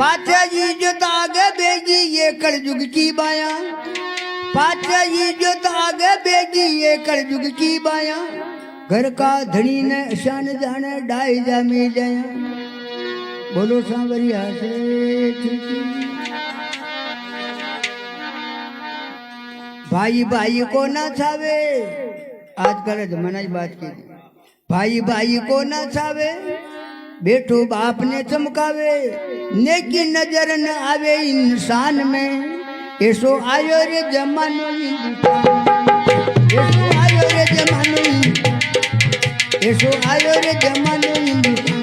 पाचा जी जो आगे बेगी ये कलयुग की बाया, पाचा जी जो आगे बेगी ये कलयुग की बाया, घर का धनी ने शान जाने डाई जा में जाया। बोलो सांवरिया से भाई भाई को ना छावे, आजकल जमाना की बात की, भाई भाई को ना छावे, बेटो बाप ने चमकावे, नेकी नजर न आवे इंसान में, ऐसो आयो रे जमानो हिंदुस्तान, ऐसो आयो रे जमानो, ऐसो आयो रे जमानो हिंदुस्तान।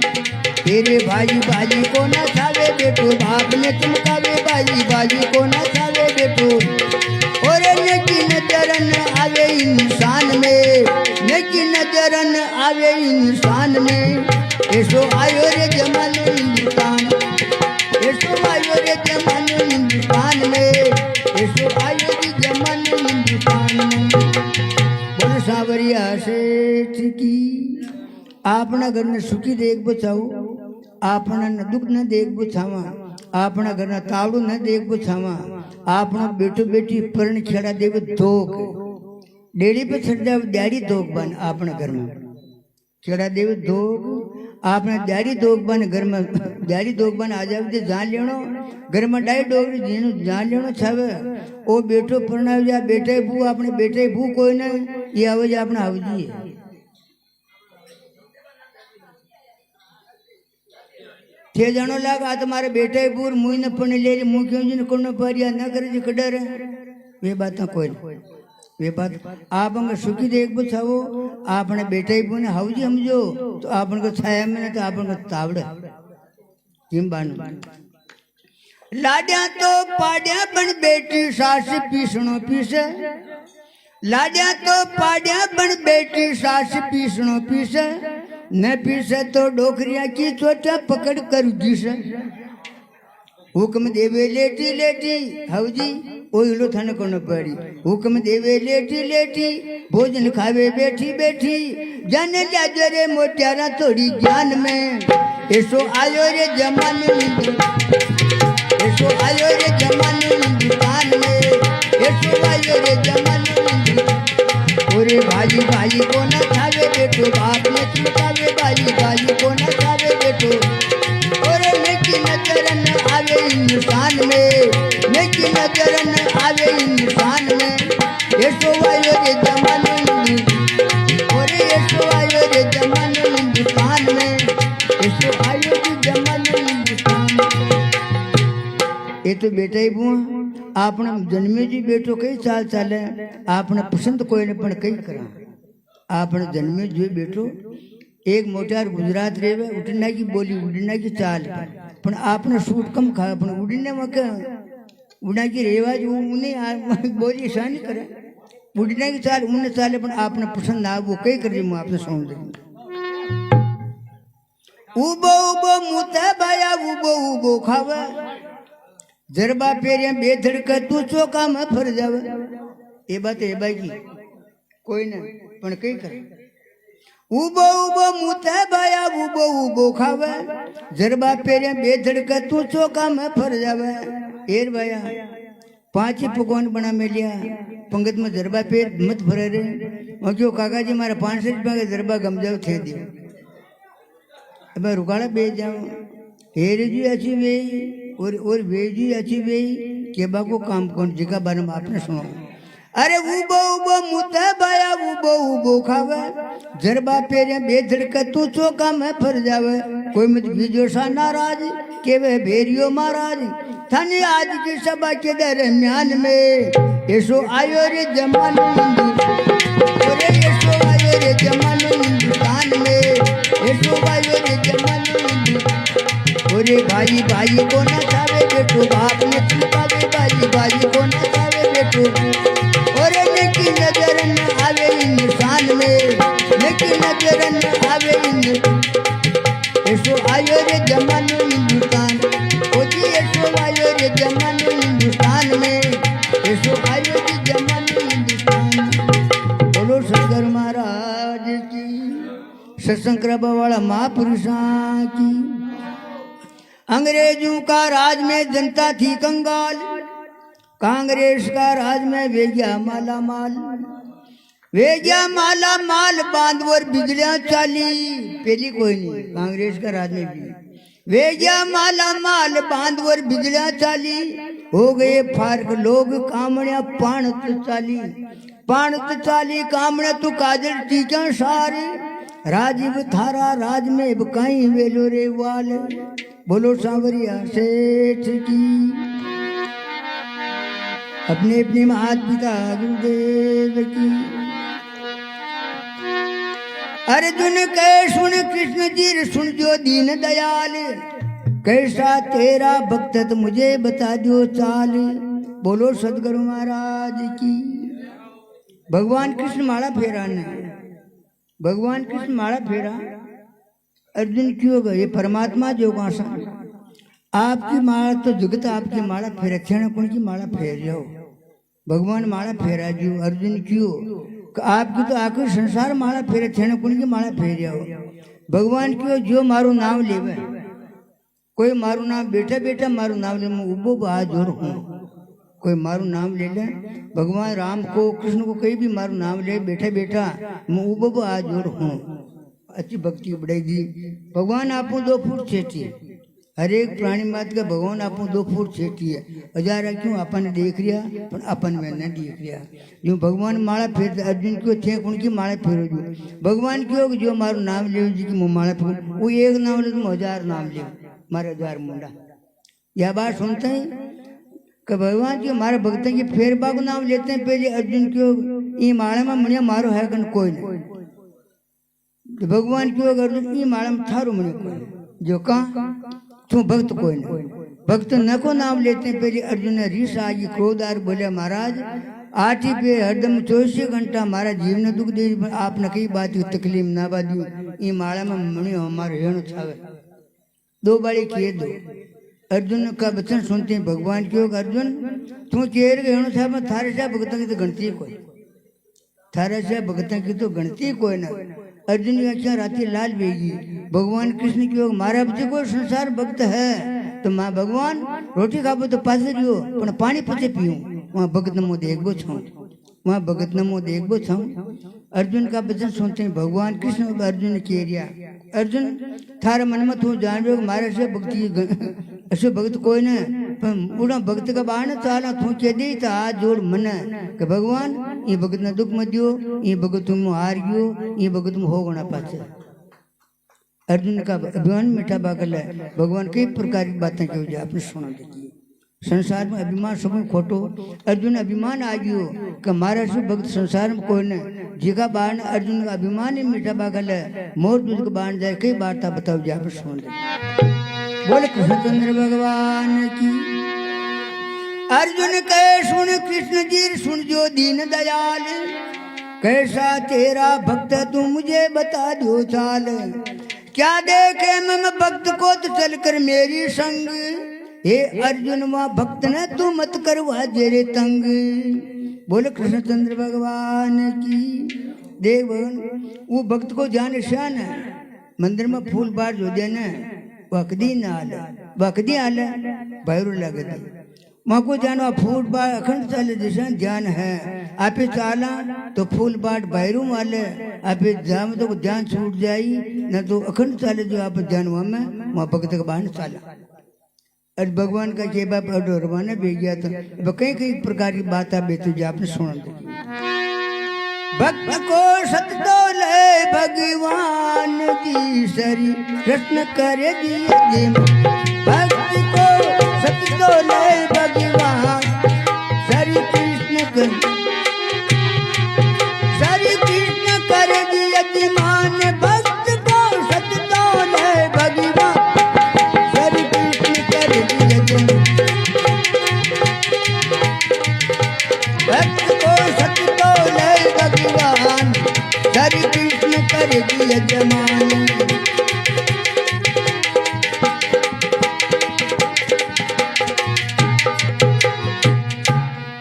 तेरे भाई भाई को ना छावे, बेटो बाप ने चमकावे, भाई भाई को ना छावे बेटो, और नेकी नजर न आवे इंसान में, नेकी नजर न आवे इंसान में, ऐसो आयो रे जमानो हिंदुस्तान, ऐसो आयो रे जमानो हिंदुस्तान में, ऐसो आयो रे जमानो हिंदुस्तान में। बोलो सांवरिया सेठ की। आपना घर ने सुखी देख बचाओ, आपना न दुख न देख बचावा, आपना घर न तावड़ू न देख बचावा, आपना बेटो बेटी परण खेड़ा देव धोक, डेड़ी पे छड़ जाओ डैडी धोक बन, आपना घर में खेड़ा देव धोक, आपने डैडी धोक बन घर में, डैडी धोक बन आ जावे जान लेनो, घर में डाई डोगरी जीनु जान लेनो छावे, ओ बेटो परणाव जा बेटे बू, अपने बेटे बू कोई ना, ये आवे जा अपना आवजी है। छे जनो लाग आ तुम्हारे बेटे बूर मुई न पने ले मुंह क्यों जी न कोनो परिया न करे जी कडर है, वे बात कोई वे बात आप अगर सुखी देख बचाओ, आपने बेटे बू ने हाउजी समझो तो आपन को छाया में तो आपन को तावड़ किम बानु। लाड्या तो पाड्या बन बेटी सास पीसणो पीसे, लाड्या तो पाड्या बन बेटी सास पीसणो पीसे, न पीसे तो डोकरिया की चोटा पकड़ कर घीसे, हुक्म देवे लेटी लेटी हाउजी ओइलो थाने को न पड़ी, हुक्म देवे लेटी लेटी भोजन खावे बैठी बैठी, जाने जाजो रे मोत्यारा थोड़ी ज्ञान में, ऐसो आयो रे जमानो, ऐसो आयो रे जमानो हिंदुस्तान में, ऐसो आयो रे जमानो। ओरे भाई भाई को न छावे बेटो, बाप ने चमकावे, भाई भाई को न छावे बेटो, ओरे नेकी नजर न आवे इंसान में, नेकी नजर न आवे इंसान में, ऐसो आयो रे जमानो, ओरे ऐसो आयो रे जमानो हिंदुस्तान में, ऐसो आयो रे जमानो हिंदुस्तान। ये तो बेटा ही बुआ आपने जन्मे जी बेटो कई चाल चाले, आपने पसंद कोई ने पण कई करा, आपने जन्मे जो बेटो एक मोटार गुजरात रेवे, उठने की बोली उड़ने की चाल, पण आपने सूट कम खा, पण उड़ने में क्या उड़ने की रेवाज उन्हें बोली शानी करे, उड़ने की चाल उन्हें चाले, पण आपने पसंद ना वो कई कर मैं आपने समझ दूंगी। उबो उबो मुते बाया उबो उबो खावे, जरबा पेरिया बेधड़ का तू चौका में फर जावे, ये बात है भाई की कोई ना पण कई करे। उबो उबो मुते बाया उबो उबो खावे, जरबा पेरिया बेधड़ का तू चौका में फर जावे। एर भाया 5 ही पकवान बना में लिया, पंगत में जरबा पेर मत भरे रे, और क्यों काका जी मारा 500 रुपया का जरबा गम जाओ थे दियो, अब रुकाड़ा बेच जाओ, एर जी अच्छी वे और वेजी अच्छी वे के बाको काम कौन जिका बारे में आपने सुनो। अरे उबो उबो मुते बाया उबो उबो खावे, जरबा पेरे बेधड़ का तू चौका में फर जावे, कोई मत बीजो सा नाराज के वे भेरियो महाराज, थाने आज की सभा के दरम्यान में, ऐसो आयो रे जमानो अरे ऐसो आयो रे जमानो हिंदुस्तान में, ऐसो आयो रे जमानो हिंदुस्तान। ओरे भाई भाई को न छावे बेटो, बाप ने चमकावे, भाई भाई को न छावे बेटो, ओरे नेकी नजर न आवे इंसान में, नेकी नजर न आवे इंसान, ऐसो आयो रे जमानो हिंदुस्तान, ओ जी ऐसो आयो रे जमानो हिंदुस्तान में, ऐसो आयो रे जमानो हिंदुस्तान। बोलो सदगुरु महाराज की, सत्संग करवा वाला महापुरुषा की। अंग्रेजों का राज में जनता थी कंगाल, कांग्रेस का राज में वे गया माला माल, वे गया माला माल, बांध और बिजलियां चाली, पहली कोई नहीं कांग्रेस का राज में भी वे गया माला माल, बांध और बिजलियां चाली, हो गए फारक लोग कामड़िया पाणत चाली, पाणत चाली कामड़े तू काजल टीका सारे, राजीव थारा राज में अब कहीं वेलो रे वाल, बोलो सांवरिया सेठ की, अपने अपने माता पिता गुरुदेव की। अर्जुन कहे सुन कृष्ण जी सुन जो दीन दयाल, कैसा तेरा भक्त तो मुझे बता दो चाल, बोलो सदगुरु महाराज की। भगवान कृष्ण माला फेरा ने, भगवान कृष्ण माला फेरा, अर्जुन क्यों गए परमात्मा जो कासा, आपकी माला तो जुगत आपकी माला फेरा, क्षण कौन की माला फेर जाओ, भगवान माला फेरा जो अर्जुन क्यों, आपकी तो आखिर संसार माला फेरे, क्षण कौन की माला फेर जाओ, भगवान क्यों जो मारू नाम लेवे, कोई मारू नाम बेटा बेटा मारू नाम ले, मैं उबो बहादुर हूँ, कोई मारू नाम ले ले, भगवान राम को कृष्ण को कहीं भी मारू नाम ले बेटा बेटा मैं उबो बहादुर हूँ, अच्छी भक्ति बढ़ेगी। भगवान आपको 2 फुट छेटी, हर एक प्राणी मात्र का भगवान आपको 2 फुट छेटी है, हजारा क्यों अपन देख रिया पर अपन में न देख रिया, जो भगवान माला फेर अर्जुन क्यों थे उनकी माला फेरो जो, भगवान क्यों जो मारू नाम ले जी की माला फेर, वो एक नाम ले तुम 1000 नाम ले, मारे 1000 मुंडा, यह बात सुनते हैं कि भगवान क्यों हमारे भक्तों की फेर बाग नाम लेते हैं, पहले अर्जुन क्यों ये माला में मुनिया मारो है कन कोई नहीं, तो भगवान क्यों अर्जुन ये माला में थारो मुनिया कोई जो कहा तू भक्त कोई नहीं, भक्त न को नाम लेते हैं, पहले अर्जुन ने रीस आई क्रोधार बोले महाराज आटी पे हरदम 24 घंटा हमारा जीवन दुख दे, आपने कई बात की तकलीफ ना बादी, ये माला में मुनिया हमारे हेणु छावे 2 बारी किए 2, अर्जुन का वचन सुनते हैं भगवान क्यों, अर्जुन तू चेर गए साहब थारे से भगतों की तो गणती कोई, थारे से भगतों की तो गणती कोई ना, अर्जुन की आंखें राती लाल बेगी, भगवान कृष्ण क्यों मारा बच्चे कोई संसार भक्त है, तो माँ भगवान रोटी खाबो तो पास रियो पर पानी पचे पियूं, वहाँ भगत नमो देखबो छाऊं, वहाँ भगत नमो देखबो छाऊं। अर्जुन का वचन सुनते हैं भगवान कृष्ण अर्जुन ने कह रिया, अर्जुन थारे मन में तू जान रहे मारे से भक्ति ऐसे भक्त कोई न, पूरा भक्त का बाण चाला तू कह दे तो हाथ जोड़ मन कि भगवान ये भगत ने दुख मत दियो, ये भगत तुम हार गयो, ये भगत तुम हो गना पाचे। अर्जुन का अभिमान मीठा बागल है, भगवान कई प्रकार की बातें कही आपने सुना देखिए, संसार में अभिमान सब खोटो, अर्जुन अभिमान आ गयो कि हमारा से भक्त संसार में कोई न, जिका बाण अर्जुन का अभिमान ही मीठा बागल है, मोर दूध का बाण जाए कई वार्ता बताओ जी आपने सुन देखिए, बोले कृष्णचंद्र भगवान की। अर्जुन कहे सुन कृष्ण जी सुन जो दीन दयाल, कैसा तेरा भक्त तू मुझे बता दो चाल, क्या देखे मैं भक्त को तो चल कर मेरी संग, हे अर्जुन वहाँ भक्त ने तू मत करवा जेरे तंग, बोले कृष्णचंद्र भगवान की। देख भगवान वो भक्त को जान शान है, मंदिर में फूल बार जो देना वकदी न आले, वकदी आले भैरू लगती, वहाँ को जानवा फूल बार अखंड चाले जैसा जान है, आप चाला तो फूल बाट भैरू वाले, आप जाम तो जान छूट जाई न तो अखंड चाले जो आप जानवा में वहाँ भक्त का बाण चाला। आज भगवान का के बाप रवाना भेज गया था, कई कई प्रकार की बात आप बेतु आपने सुना भक्त को सत डोले भगवान की सरी कृष्ण करे दिए, भक्त को सत डोले भगवान सरी कृष्ण करे दिए मान, भक्त को सत डोले भगवान सरी कृष्ण करे दिए, भक्त को सत डोले भगवान हरि कृष्ण कर दिए जमान।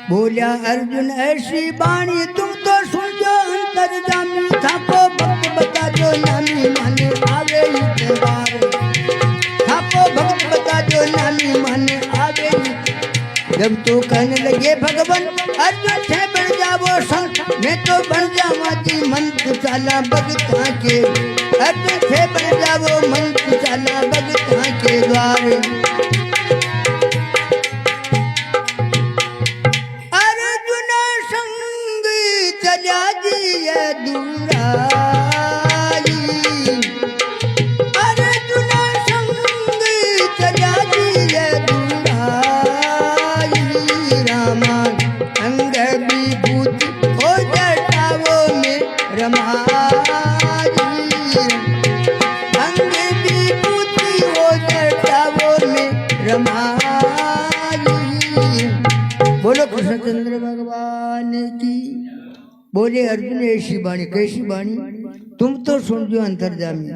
बोलिया अर्जुन ऐसी बाणी तुम तो सुन जो अंतर जामी, थाको भक्त बता जो नामी माने आवे इतबार, थाको भक्त बता जो नामी मन आवे। जब तो कहने लगे भगवान अर्जुन थे बन जावो संत, मैं तो बन जावा जी मंत्र चाला भगता के। अर्जुन थे बन जावो मंत्र चाला भगता के द्वार। अर्जुन संग चला जी दूरा, बोलो कृष्णचंद्र भगवान की। बोले अर्जुन ऐसी बाणी कैसी बाणी, तुम तो सुन जो अंतर्जामी।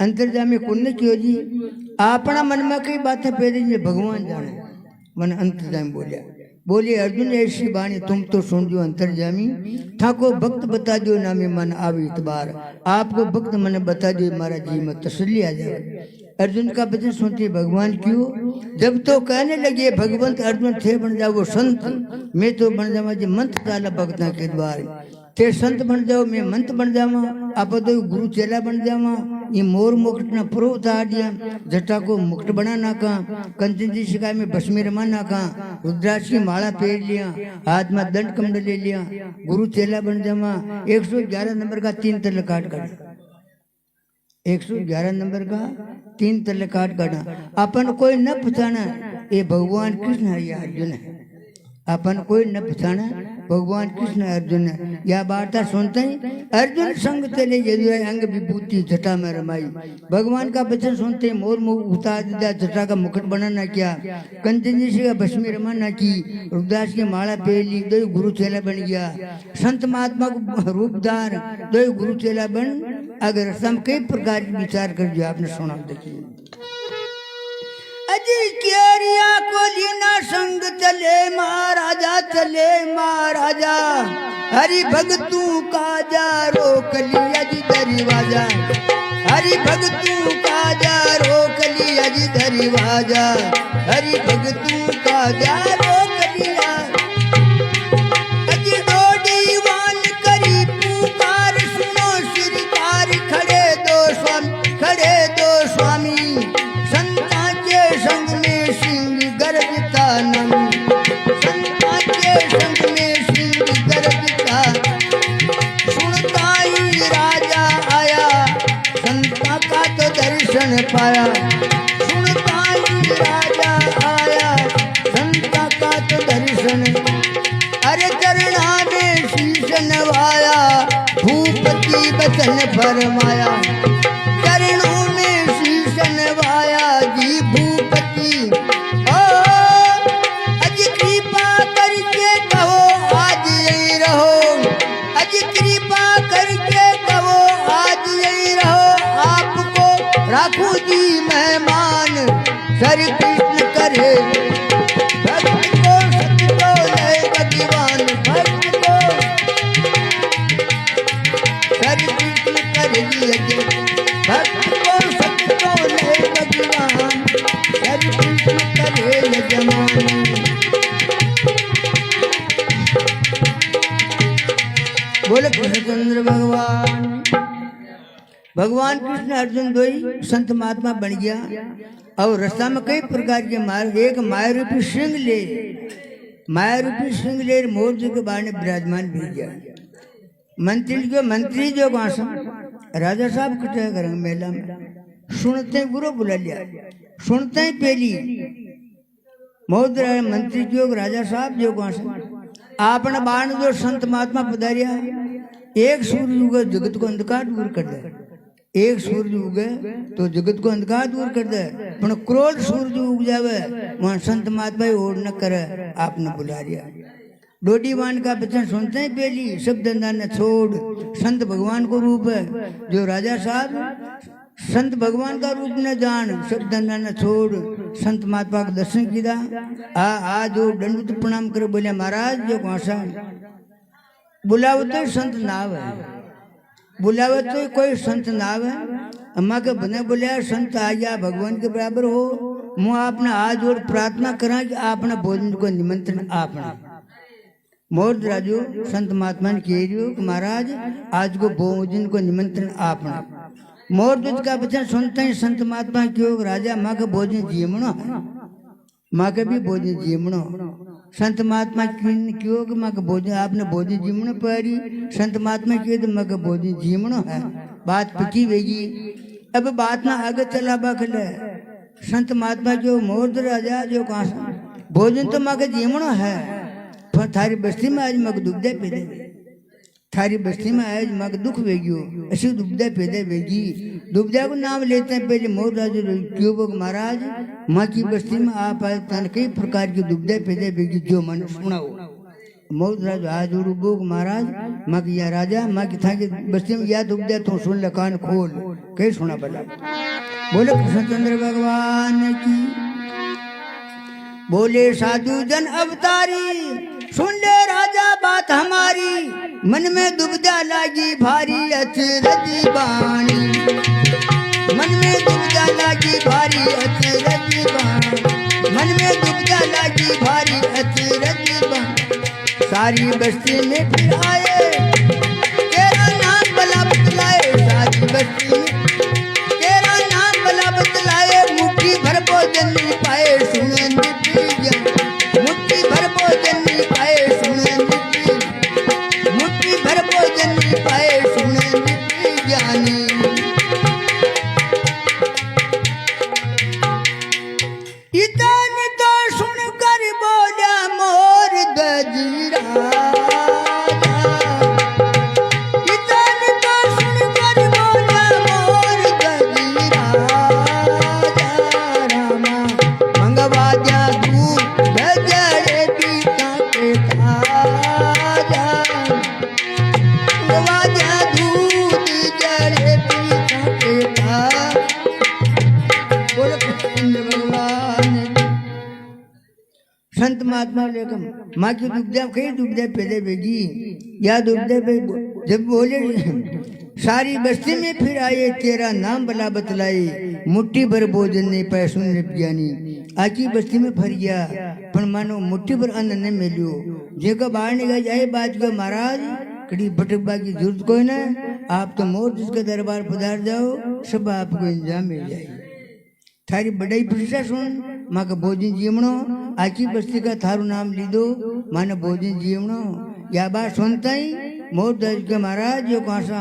अंतर्जामी पुण्य क्यों जी, अपना मन में कई बातें पैदा जी भगवान जाने। मन अंतर्जामी बोलिया, बोले अर्जुन ऐसी बाणी तुम तो सुन जो अंतर्जामी। ठाको भक्त बता दो नामी मन आवे इतबार, आपको भक्त मन बता दो मारा जी में तसल्ली आ जाए। अर्जुन का वचन सुनते भगवान क्यों, जब तो कहने लगे भगवंत अर्जुन थे बन जाओ संत, मैं तो बन जावा जी मंत्र ताला भक्ता के द्वार। थे संत बन जाओ मैं मंत्र बन जावा, आप तो गुरु चेला बन जावा। ये मोर मुकुट न पुरो उतार दिया, जटा को मुकुट बना नाका, कंचन जी शिकाय में भस्मी रमा नाका, रुद्राक्ष की माला पहन लिया, हाथ में दंड कमंडल ले लिया, गुरु चेला बन जावा। 111 नंबर का 3 तल काट कर, 111 नंबर का 3 तल काट काटा। अपन कोई न पहचाना ये भगवान कृष्ण है या अर्जुन है, अपन कोई न पहचाना भगवान कृष्ण अर्जुन है। यह वार्ता सुनते ही अर्जुन संग चले यदुराय अंग विभूति जटा में रमाई। भगवान का वचन सुनते मोर मुख उतार दिया, जटा का मुकुट बनाना किया, कंचन जी का भस्मी रमाना की, रुद्राक्ष की माला पहन ली, दो गुरु चेला बन गया। संत महात्मा को रूपदार दो गुरु चेला बन। अगर सम कई प्रकार की विचार कर जो आपने सुना देखिए। अजी केरिया को लीना संग चले महाराजा, चले महाराजा, हरि भगतू का जा रोक लिया जी दरवाजा। हरि भगतू का जा रोक लिया जी दरवाजा, हरि भगतू का जा रोक लिया। अजी डोडी वान करी पुकार, सुनो श्रीकार खड़े दो स्वामी, खड़े दो स्वामी। संग में सिंह गर्जता नम, संता के संग में सिंह गर्जता। सुनता ही राजा आया, संता का तो दर्शन पाया। सुनता ही राजा आया, संता का तो दर्शन। अरे चरणा में शीश नवाया, भूपति बचन फरमाया। चरणों में शीश नवाया जी भूपति, ओ अज कृपा करके कहो आज यही रहो। अज कृपा करके कहो आज यही रहो। आपको राखू जी मेहमान, श्री कृष्ण करे भक्त को सत्य को लय भगवान। भक्त को श्री कृष्ण करे भक्त को सत्य को लय भगवान। श्री कृष्ण करे यजमान। बोले कृष्णचंद्र भगवान। भगवान कृष्ण अर्जुन दो ही संत महात्मा बन गया। और रास्ता में कई प्रकार के मार्ग, एक माया रूपी सिंह ले, माया रूपी सिंह ले मोर जी के बारे में विराजमान भी गया। मंत्री जो गांसा राजा साहब कटे रंग मेला में, सुनते गुरु बुला लिया। सुनते ही पहली मौद मंत्री जो राजा साहब जो गांसा आपने बाण जो संत महात्मा पधारिया। एक सूर्य उगे जगत को अंधकार दूर कर दे, एक सूर्य उगे तो जगत को अंधकार दूर कर दे। पर क्रोध सूर्य उग जावे वहां संत महात्मा ओढ़ न करे, आपने बुला लिया। डोडीवान का वचन सुनते ही पहली शब्द न छोड़, संत भगवान को रूप है जो राजा साहब संत भगवान का रूप न जान, शब्द न छोड़। संत महात्मा का दर्शन किया। आ जो दंडवत प्रणाम करे बोले महाराज जो कौसा बुलावो तो संत नाव है, बुलावो तो कोई संत नाव है। अम्मा के बने बोले संत आ गया भगवान के बराबर हो, હું આપને આ જોડ પ્રાર્થના કરા કે આપના ભોજન को निमंत्रण आपने मोर राजू संत महात्मा ने कह रही कि महाराज आज को भोजन को निमंत्रण आपने मोर दूध का वचन सुनते ही संत महात्मा क्यों राजा माँ का भोजन जीवणो माँ का भी भोजन जीवणो संत महात्मा क्यों कि माँ का भोजन आपने भोजन जीवणो पारी संत महात्मा क्यों तो माँ का भोजन जीवणो है बात पकी वेगी अब बात ना आगे चला बखले संत महात्मा जो मोर राजा जो कहा भोजन तो माँ का जीवणो है पर थारी बस्ती में आज मग दुबदे पैदे थारी बस्ती में आज मग दुख वेगियो ऐसी दुबदे पैदे वेगी दुबदे को नाम लेते हैं पहले मोर राजू क्यों महाराज माँ की बस्ती में आप आए तन कई प्रकार की दुबदे पैदे वेगी जो मन सुनाओ मोर राजू आज उड़ूबोग महाराज माँ की या राजा माँ की था की बस्ती में या दुबदे तो सुन ले कान खोल कई सुना बला बोले कृष्णचंद्र भगवान की बोले साधु जन अवतारी सुन ले राजा बात हमारी मन में दुबदा लागी भारी अचरज बाणी मन में दुबदा लागी भारी अचरज बाणी मन में दुबदा लागी भारी अचरज बाणी सारी बस्ती में फिर आए तेरा नाम भला बतलाए सारी बस्ती में तेरा नाम भला बतलाए मुट्ठी भर भोजन नहीं पाए सुने मुट्ठी भर भोजन नहीं पाए सुने मुट्ठी भर भोजन नहीं पाए सुने ज्ञानी इतने तो सुनकर बोला मोर गजीरा इतने तो सुनकर बोला मोर गजीरा रामा मंगवा जा संत महात्मा लेकर माँ की दुबदा कई दुबदे पैदे बेगी या दुबदे पे जब बोले सारी बस्ती में फिर आए तेरा नाम भला बतलाई मुट्ठी भर भोजन नहीं पाए सुन ज्ञानी आकी बस्ती में फर गया पर मानो मुट्ठी भर अन्न न मिलियो जेको बाहर निकल जाए बात को महाराज कड़ी भटकबा की जरूरत कोई ना आप तो मोर जिसके दरबार पधार जाओ सब आपको इंतजाम मिल जाएगी थारी बड़ाई प्रतिष्ठा सुन माँ का भोजन जीवणो आकी बस्ती का थारू नाम लीधो माने भोजन जीवणो या बात सुनता ही मोर दज के महाराज जो कहा सा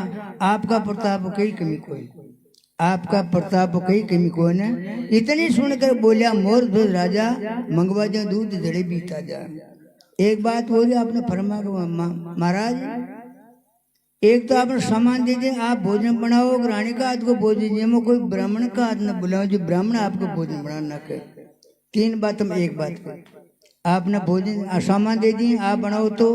आपका प्रताप कई कमी कोई आपका प्रताप कई कमी कोई ना इतनी सुनकर बोलिया मोर ध्वज राजा मंगवा जा दूध जड़े बीता जा एक बात बोली आपने फरमा महाराज एक तो आपने सामान दे दें आप भोजन बनाओ रानी का हाथ को भोजन जिम्मो कोई ब्राह्मण का हाथ न बुलाओ जो ब्राह्मण आपको भोजन बनाना न करे तीन बात में एक बात कर आपने भोजन सामान दे दिए आप बनाओ तो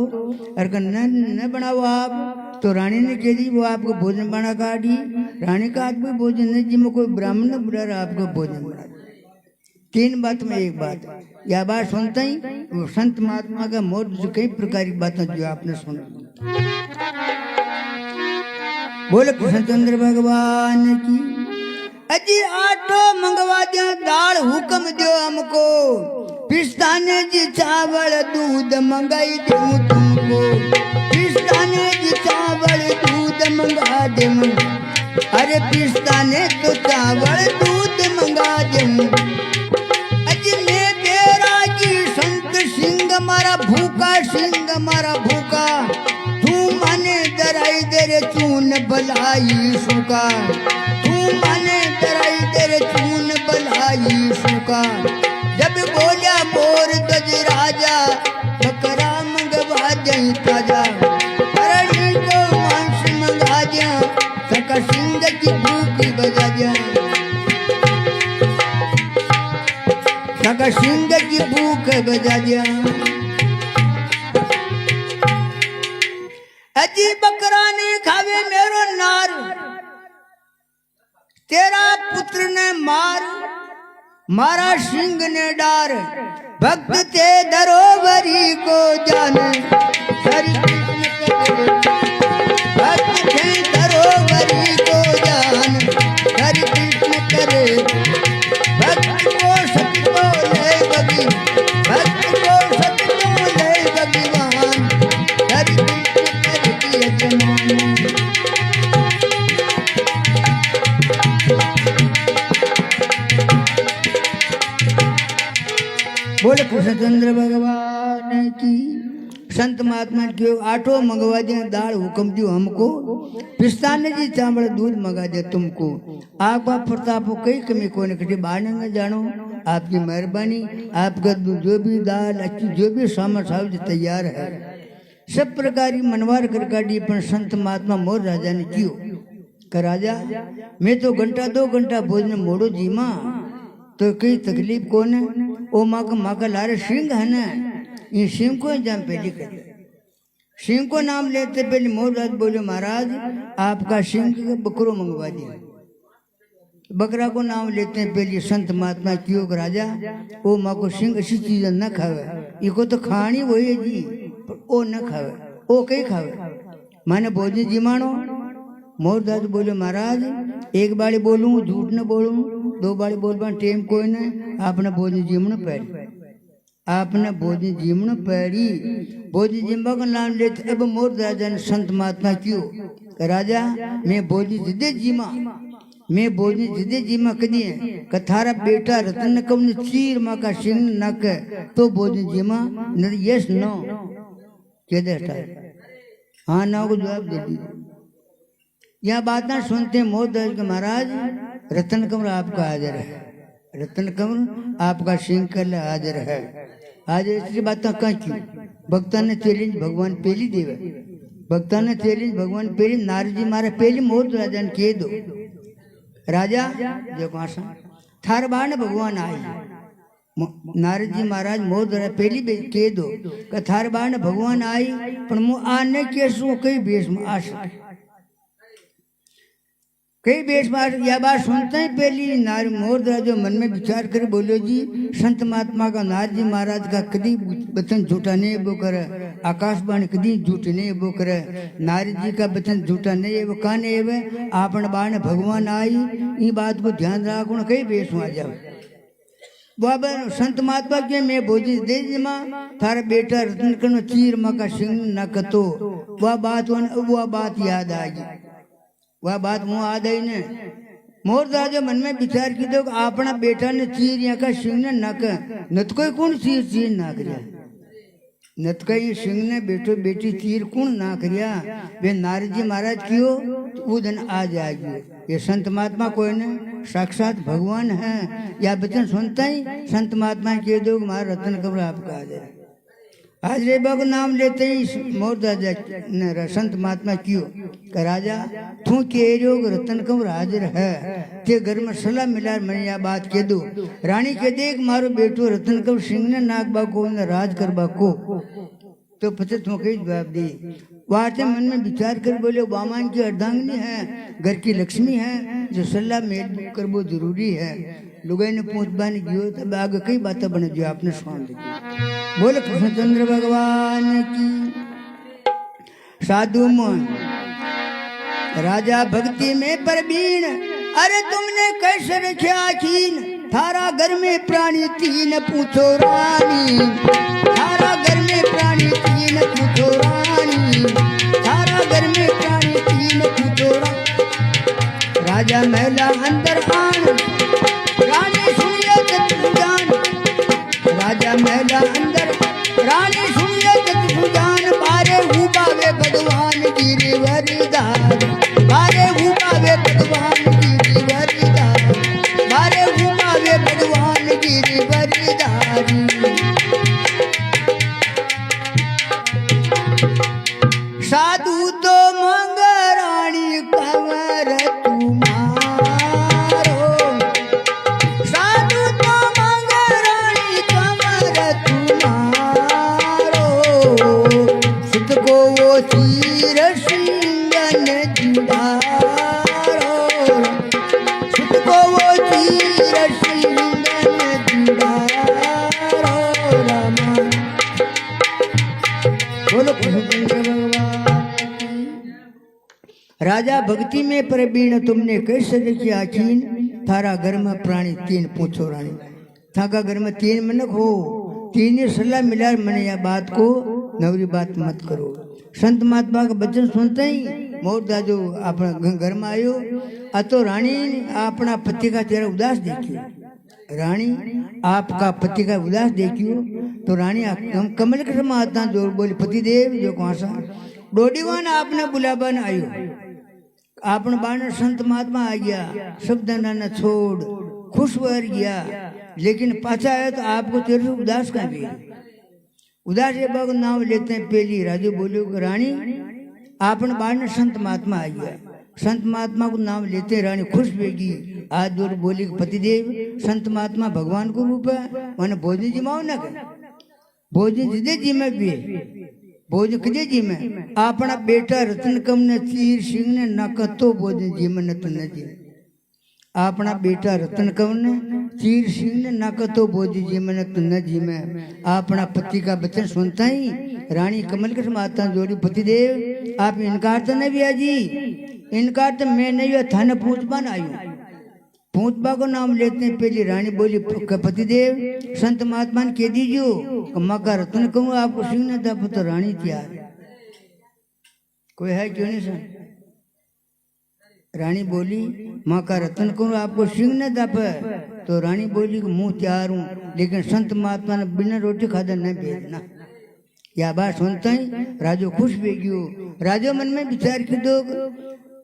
अगर न बनाओ आप तो रानी ने कह दी वो आपको भोजन बना काटी रानी का हाथ में भोजन नहीं जिम्मो कोई ब्राह्मण न बुला रहा आपको भोजन बना तीन बात में एक बात यह बात सुनता ही वो संत महात्मा का मोर जो कई प्रकार की बातें जो आपने सुना बोले कृष्णचंद्र भगवान की अजी आटो मंगवा दो दाल हुक्म दो हमको पिस्ताने जी चावल दूध मंगाई दूं तुमको पिस्ताने जी चावल दूध मंगा दे अरे पिस्ताने तो चावल दूध मंगा दे अजी मैं तेरा जी संत सिंह मारा भूखा तू माने दराई तेरे चून भलाई सुका तू माने दराई तेरे चून भलाई सुका जब बोलिया मोर गज राजा बकरा मंगवा जाई ताजा करणी को मांस मंगा जा सका सिंह की भूख बजा जा सका सिंह की भूख बजा जा अजी बकरा ने खावे मेरो नार तेरा पुत्र ने मार मारा सिंह ने डार भक्त थे धरोवरी को जाने भक्त थे धरोवरी को जान हरि कृष्ण करे भक्त को सत्य बोले कृष्णचंद्र भगवान की। संत महात्मा क्यों आटो मंगवा दिया, दाल हुक्म दियो हमको, पिस्ताने जी चावल दूध मंगा दे तुमको। आपका प्रताप हो कई कमी को निकटी बाने न जानो, आपकी मेहरबानी, आपका जो भी दाल अच्छी जो भी सामान सावज तैयार है, सब प्रकार की मनवार कर काटी। पर संत महात्मा मोर राजा ने कियो का राजा मैं तो घंटा 2 घंटा भोजन मोड़ो जीमा तो कई तकलीफ कौन है। ओ माँ का लारे सिंह है ना, ये सिंह को जाम पहले कर, सिंह को नाम लेते पहले मोर राज बोले महाराज आपका सिंह बकरो मंगवा दिया। बकरा को नाम लेते हैं पहले संत महात्मा क्यों राजा ओ माँ को सिंह ऐसी चीज न खावे, इको तो खानी वही है जी, पर ओ न खावे, ओ कई खावे माने भोजन जिमाणो। मोरदास बोले महाराज एक बाड़ी बोलूं झूठ न बोलूं, 2 बाड़ी बोलवा टेम कोई न, आपने भोजन जीमण पैड़ी, आपने भोजन जीमण पैड़ी, भोजन जिम्बा का नाम लेते। अब मोरदास ने संत महात्मा क्यों राजा मैं भोजन जिदे जीमा, मैं भोजन जिदे जीमा कदी है थारा बेटा रतन कम चीर माँ का सिंह नक तो भोजन जीमा न, यस नो कह दे हाँ ना को जवाब दे दी। यह बात ना सुनते हैं मोरदास के महाराज रतन कमर आपका हाजिर है, रतन कमर आपका सिंह कल हाजिर है। आज ऐसी बात कहाँ की भक्ता ने चैलेंज भगवान पहली देवे, भक्ता ने चैलेंज भगवान पहली, नारद जी मारे पहली मोर राजा ने कह दो राजा देखो आशा थार बाण भगवान आई, नारद जी महाराज मोर राजा पहली कह दो कि थार बाण भगवान आई, पर मु आने केसु कई बेस में आशा कई बेस बार यह बात सुनते ही पहली नार मोरदास जो मन में विचार कर बोलो जी संत महात्मा का नारद जी महाराज का कदी वचन झूठा नहीं वो करे, आकाशवाणी कदी झूठ नहीं वो करे, नारद जी का वचन झूठा नहीं है वो काने है आपन बाण भगवान आई, ये बात को ध्यान रखो कई बेस में आ जाओ। बाबा संत महात्मा के मैं भोजन दे जिमा थारा बेटा रतन कर्ण चीर माँ का सिंह न कतो, वह बात याद आ गई, वह बात मुँह आ गई ने। मोरदास मन में विचार की दो अपना बेटा ने चीर यहाँ का सिंह ने नक नत कोई कौन चीर ना करिया, नत कई सिंह ने बेटो बेटी चीर कौन ना करिया, वे नारद जी महाराज कियो वो दिन आ जाएगी। ये संत महात्मा कोई ने साक्षात भगवान है, या वचन सुनता ही संत महात्मा कह दो हमारा रतन कमर आपका आ जाए। आज रे बाबू नाम लेते ही मोरदास संत महात्मा क्यों का राजा तू कह रो रतन कमर हाजिर है, ते घर में सलाह मिला मैंने यह बात कह दो, रानी कह दे मारो बेटो रतन कमर सिंह ने नागबा को राज करबा को, तो पता तुम कई जवाब दी। वार्ते मन में विचार कर बोले बामान की अर्धांगिनी है, घर की लक्ष्मी है, जो सलाह मेल करबो जरूरी है। लुगाई ने पूछ बानी गियो तब आगे कई बातें बने जो आपने सुन ली। बोले कृष्णचंद्र भगवान की। साधु मोहन राजा भक्ति में परवीन, अरे तुमने कैसे रखे आखीन, थारा घर में प्राणी 3 पूछो रानी, थारा घर में प्राणी 3 पूछो रानी, थारा घर में प्राणी 3 पूछो रानी। राजा महिला अंदर आन, रानी सुनिए चतुर्जान, राजा महिला अंदर रानी सुनिए चतुर्जान, बारे उबावे भगवान गिरी वरदान, बारे उबावे भगवान गिरी वरदान, बारे उबावे भगवान गिरी वरदान। साधु तो मंग रानी कंवर राजा भक्ति में प्रवीण, तुमने कैसे देखी आखीन, थारा घर में प्राणी 3 पूछो रानी, थाका घर में 3 मनक हो, 3 सलाह मिला मैंने यह बात को नवरी बात मत करो। संत महात्मा का वचन सुनते ही मोरदास जो अपना घर में आयो, तो रानी अपना पति का चेहरा उदास देखी, रानी आपका पति का उदास देखियो तो रानी कमल के समाता जोर बोली पतिदेव जो कौन सा डोडीवान आपने बुलावन आयो आपन बाण संत महात्मा आ गया शब्द न छोड़ खुश वर गया लेकिन पाछा आया तो आपको तेरे से उदास का भी उदास ये बाग नाम लेते हैं पहली राजू बोलियो रानी आपन बाण संत महात्मा आ गया संत महात्मा को नाम लेते रानी खुश बेगी आज जोर बोली पतिदेव संत महात्मा भगवान को रूप है मैंने भोजन जिमाओ ना कर भोजन जिदे जी में भी भोजन किदे जी में अपना बेटा रतन कम ने तीर सिंह ने न कतो भोजन जी में न तो न जी अपना बेटा रतन कम ने तीर सिंह ने न कतो भोजन जी में न तो न जी में अपना पति का वचन सुनता ही रानी कमल के माता जोड़ी पतिदेव आप इनकार तो नहीं भी जी इनकार तो मैं नहीं थाने पूछबान आयु पूछबा को नाम लेते हैं पहली रानी बोली पतिदेव संत महात्मा ने कह दीजियो मका रतन कहूँ आपको सिंह ने दब तो रानी तैयार कोई है क्यों नहीं सर रानी बोली माँ का रतन कहूँ आपको सिंह ने दब तो रानी बोली मुंह तैयार हूँ लेकिन संत महात्मा ने बिना रोटी खाकर नहीं भेजना या बात सुनता ही राजो खुश भी गयो राजो मन में विचार की दो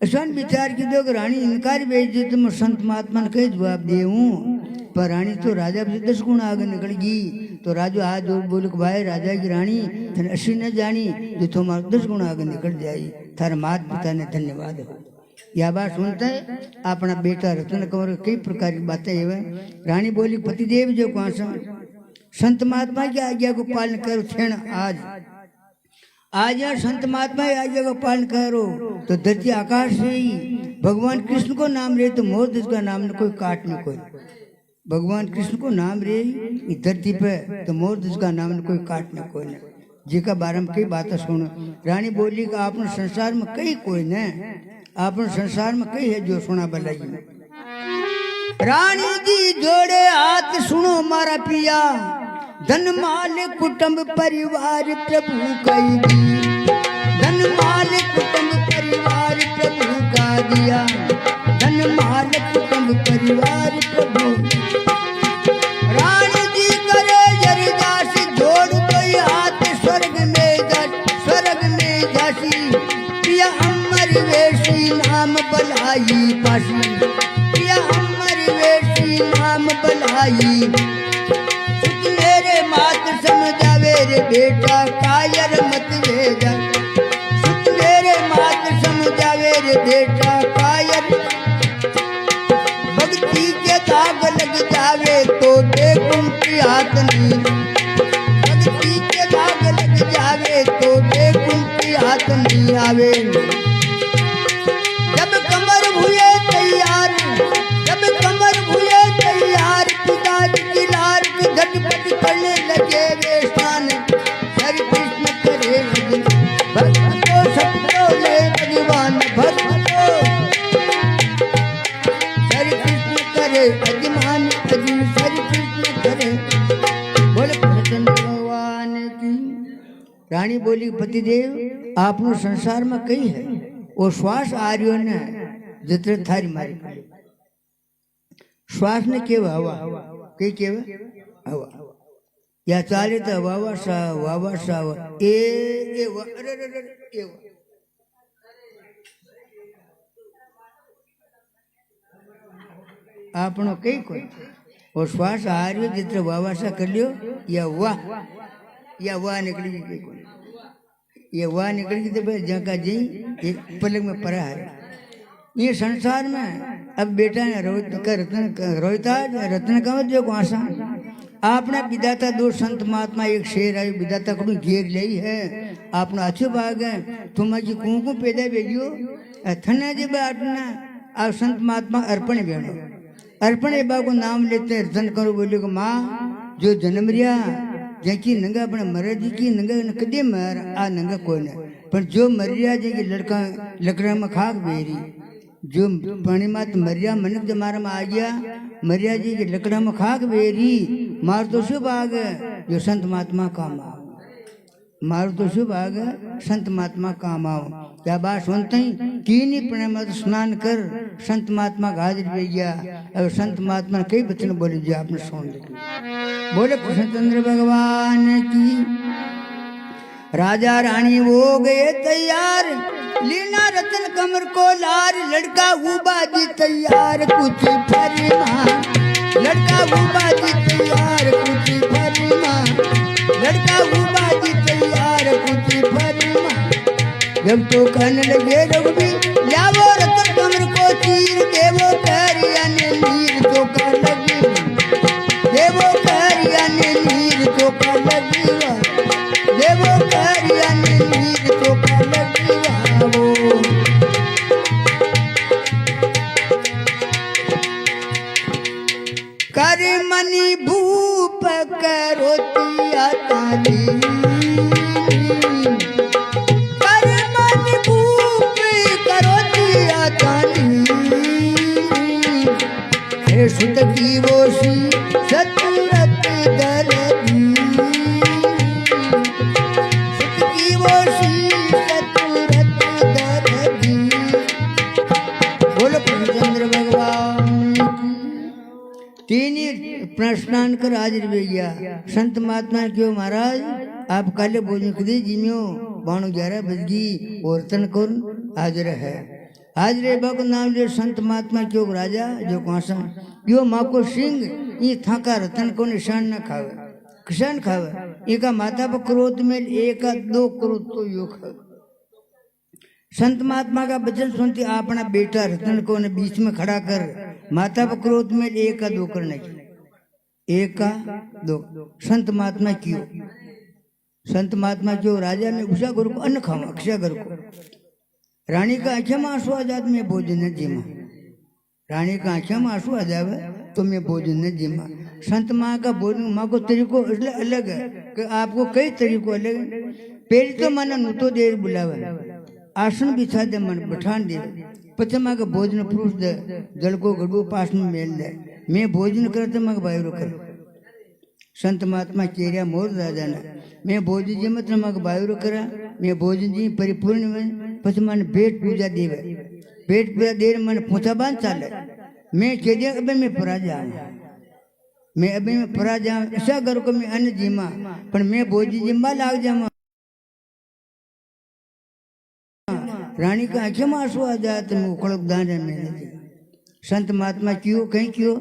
ऐसा विचार की दो रानी इनकार भेज दे तो मैं संत महात्मा ने कहीं जवाब दे हूँ पर रानी तो राजा से 10 गुना आगे निकल गई तो राजू आज जोर बोल भाई राजा की रानी तेने अशी न जानी जो तुम्हारा 10 गुना आगे निकल जाए थारे माता पिता ने धन्यवाद हो यह बात सुनता है अपना बेटा रतन कंवर कई प्रकार की बातें है रानी बोली पतिदेव जो कौन सा संत महात्मा की आज्ञा को पालन करो क्षण आज संत महात्मा की आज्ञा को पालन करो तो धरती आकाश से ही भगवान कृष्ण को नाम रहे तो मोर जिसका नाम न कोई काट न कोई भगवान कृष्ण को नाम रहे धरती पे तो मोर जिसका नाम न कोई काट न कोई न जी का बारे में कई बातें सुनो रानी बोली कि आपने संसार में कई कोई न आपने संसार में कई है जो सुना भलाई रानी जी जोड़े हाथ सुनो मारा पिया धन माल कुटुंब परिवार प्रभु कई धन माल कुटुंब परिवार प्रभु का दिया धन माल कुटुंब परिवार प्रभु रानी जी करे जरदास जोड़ कोई हाथ स्वर्ग में जासी पिया अमर वेशी नाम बलाई पासी पिया अमर वेशी नाम बलाई मेरे मात समझावे रे बेटा कायर मत भेजा मेरे मात समझावे रे बेटा कायर भक्ति के दाग लग जावे तो देखूं की हाथ नहीं भक्ति के दाग लग जावे तो देखूं की हाथ नहीं आवे जब कमर भुए तैयार जब कमर भुए तैयार पिताजी की लार की झटपट करने लगे वे स्थान हरि कृष्ण करे भक्त को सबको ले भगवान भक्त को हरि कृष्ण करे अजमान अजी हरि कृष्ण करे बोले कृष्ण भगवान की रानी बोली पतिदेव आपनो संसार में कई है वो श्वास आ रही ने जितने थारी मारी श्वास ने केवा हवा कई केवा हवा या चाले तो वावा सा ए अरे ए आपनो कई कोई वो श्वास आ रही हो जितने वावा सा कर लियो या वाह निकली गई कोई ये वाह निकल गई तो भाई जगह जी एक पलक में पड़ा है ये संसार में अब बेटा ने रोहिता रत्न कंवर जो आशा आपने विदाता दो संत महात्मा एक शेर आई विदाता को घेर ली है आपने अच्छे भाग है तुम अजी कुंकू पैदा भेजियो थने जी बाटना आप संत महात्मा अर्पण भेड़ो अर्पण बा को नाम लेते रतन कंवर बोलियो कि माँ जो जन्म रिया जैकी नंगा अपने मरद की नंगा कदे मर आ नंगा कोई न पर जो मरिया जैकी लड़का लकड़ा में खाक बेरी जो पानी मात मरिया मनक जमारा में आ गया मरिया जी की लकड़ा में खाक बेरी मार तो शुभ आ गए जो संत महात्मा काम मारो तो शुभ भाग संत महात्मा काम आओ। क्या बात सुनते ही कीनी प्रणय मत स्नान कर संत महात्मा का हाजिर भी गया। अब संत महात्मा ने कई वचन बोले जो आपने सुन लिया। बोले कृष्णचंद्र भगवान की। राजा रानी हो गए तैयार, लीना रतन कमर को लार, लड़का हुआ जी तैयार कुछ फरमा, लड़का हुआ जी तैयार कुछ फरमा, लड़का हुआ जी तैयार कुछ फरमा। जब तो कहने लगे रघुबीर लावो रतन कमर को चीर, देवो करिया ने नीर तो का लगी, देवो करिया ने नीर तो का लगी, देवो करिया ने नीर तो का लगी। कर मनी भूप करोतिया ताली, कर मनी भूप करोतिया ताली, हे सुत की वोशी सतरत दरदी, सुत की वोशी सतरत दरदी। बोलो कृष्णचंद्र भगवान। तीन स्नान कर हाजिर भी गया। संत महात्मा क्यों महाराज आप काले भोजन कदे जिम्यो 11 बज गई और तन कौन हाजिर है। हाजिर बाबू नाम ले संत महात्मा क्यों राजा जो कौसा यो माँ को सिंह ये थाका रतन को निशान न खावे, किसान खावे। एक माता पर क्रोध में 1-2 क्रोध तो यो खावे। संत महात्मा का वचन सुनती अपना बेटा रतन को ने बीच में खड़ा कर माता पर क्रोध में 1-2 करने की, 1-2। संत महात्मा क्यों, संत महात्मा क्यों राजा में उषा गुरु को अन्न खावा, अक्षय गुरु को। रानी का आंखें में आंसू आ जाते मैं भोजन न जिमा, रानी का आंखें में आंसू आ जावे तो मैं भोजन न जिमा। संत माँ का भोजन माँ को तरीको इसलिए अलग है कि आपको कई तरीकों अलग है। पहली तो माना नुतो देर बुलावे, आसन बिछा दे मन बैठान दे, પછી માગે ભોજન પુરુષ દે જળકો ગડવો પાસ में मेल दे, मैं भोजन करते मग बायरो कर। संत महात्मा केरिया मोर राजा ने मैं भोजन जी मत मग बायरो करा, मैं भोजन जी परिपूर्ण में પછી मन पेट पूजा देवे, पेट पूजा देर मन पूछा बांध चाले। मैं केरिया अबे मैं परा जाऊं, मैं अबे मैं परा जाऊं ऐसा घर को मैं अन्न जीमा पर मैं भोजन जिम्मा लाग जाऊं। रानी का आंखें में आंसू आ जाते मैं उखड़क दान है मैंने। संत महात्मा क्यों कहीं क्यों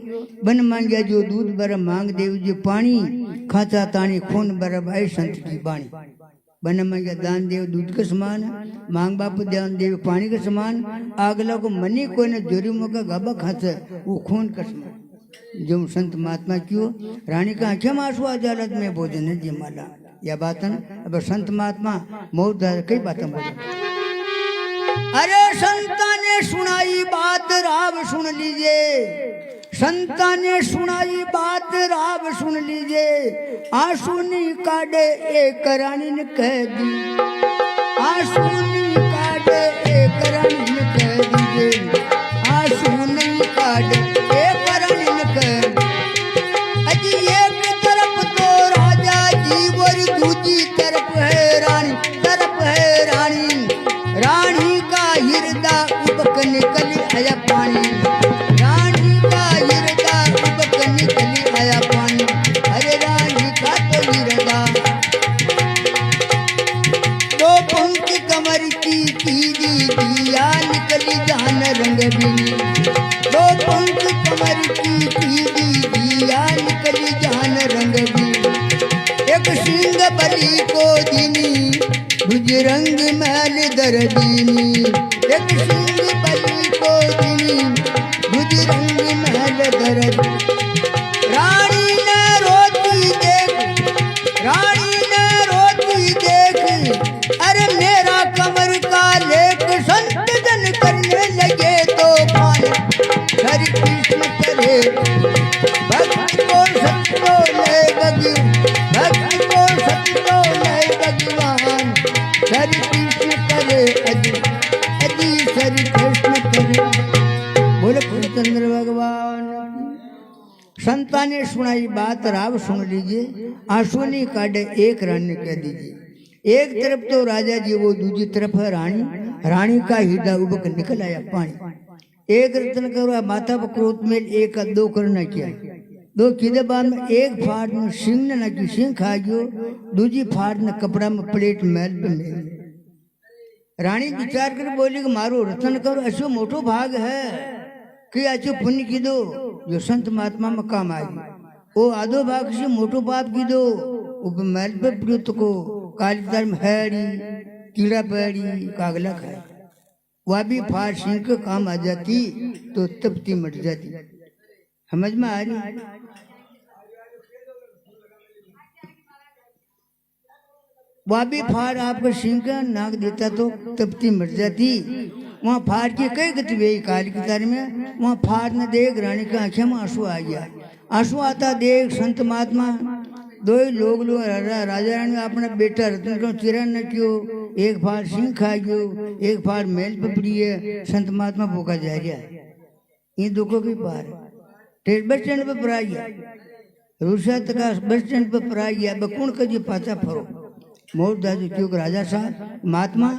बन मांगया जो दूध बर मांग देव जो पानी, खाचा तानी खून बर भाई संत की बाणी। बन मांगया दान देव दूध के समान, मांग बाप ध्यान देव पानी के समान। आगला को मनी कोई ने जोरी मौका गाबा खाचा वो खून का समान। जो संत महात्मा क्यों रानी का आंखें में आंसू आ जालत में भोजन है जिमाला। यह बात अब संत महात्मा मौत कई बातें बोले। अरे संता ने सुनाई बात राव सुन लीजिए, संता ने सुनाई बात राव सुन लीजिए। आंसू नहीं काटे एक रानी ने कह दी, आंसू नहीं काटे एक रानी ने कह दीजिए, आंसू नहीं काटे एक रानी ने कह दी। अजी एक तरफ तो राजा जी और दूसरी तरफ है रानी, तरफ है रानी। रानी का हृदय उबक निकली आया पानी, रानी का हृदय उबक निकली आया पानी। अरे रानी का तो हृदय दो पंख कमर की दिया निकली जान रंग बिनी, दो पंख कमर की दिया निकली जान रंग बिनी। एक सिंह बलि को दिनी भुजरंग महल दरदीनी, एक सिंह बलि को दिनी भुजरंग महल दरदी। रानी ने रोती देख, रानी ने रोती देख, अरे मेरा कमर का लेख। संत जन करने लगे तो पानी, हरि कृष्ण करे भक्त को सत्यो ले गगी, भक्त को सत्यो ले भगवान। हरि कृष्ण करे अजी अजी हरि कृष्ण करे। बोले कृष्णचंद्र भगवान। संता ने सुनाई बात राव सुन लीजिए, आंसू नहीं काटे एक रानी कह दीजिए। एक तरफ तो राजा जी वो, दूसरी तरफ है रानी। रानी का हृदय उबक निकल आया पानी। एक रत्न करो माथा पर क्रोध में, एक दो करना किया, दो किदे बाद में एक फाड़ में सिंह ने ना की सिंह खा गयो, दूजी फाड़ ने कपड़ा में प्लेट मैल पे मेल। रानी विचार कर बोली कि मारो रतन करो ऐसो मोटो भाग है कि अच्छो पुण्य की दो जो संत महात्मा में काम आई, वो आधो भाग से मोटो पाप की दो मैल पे प्रियुत को कालिदार में हैड़ी कीड़ा पैड़ी कागला खाए, वह भी फाड़ सिंह के काम आ जाती तो तपती मट जाती। समझ में आ रही? वह भी फाड़ आपको सिंह का नाक देता तो तपती मर जाती। वहाँ फाड़ की कई गति हुई काल की तार में। वहाँ फाड़ न देख रानी का आंखें में आंसू आ गया। आंसू आता देख संत महात्मा दो ही लोग राजा रानी अपना बेटा रतन को चिरा न क्यों, एक फाड़ सिंह खा गयो, एक फाड़ मेल पपड़ी है। संत महात्मा भूखा जा रहा इन दुखों की पार बस स्टैंड पे परा गया, रूसा तक बस स्टैंड पे परा गया। बकुण का जी पाचा फरो मोर दाजू क्योंकि राजा साहब महात्मा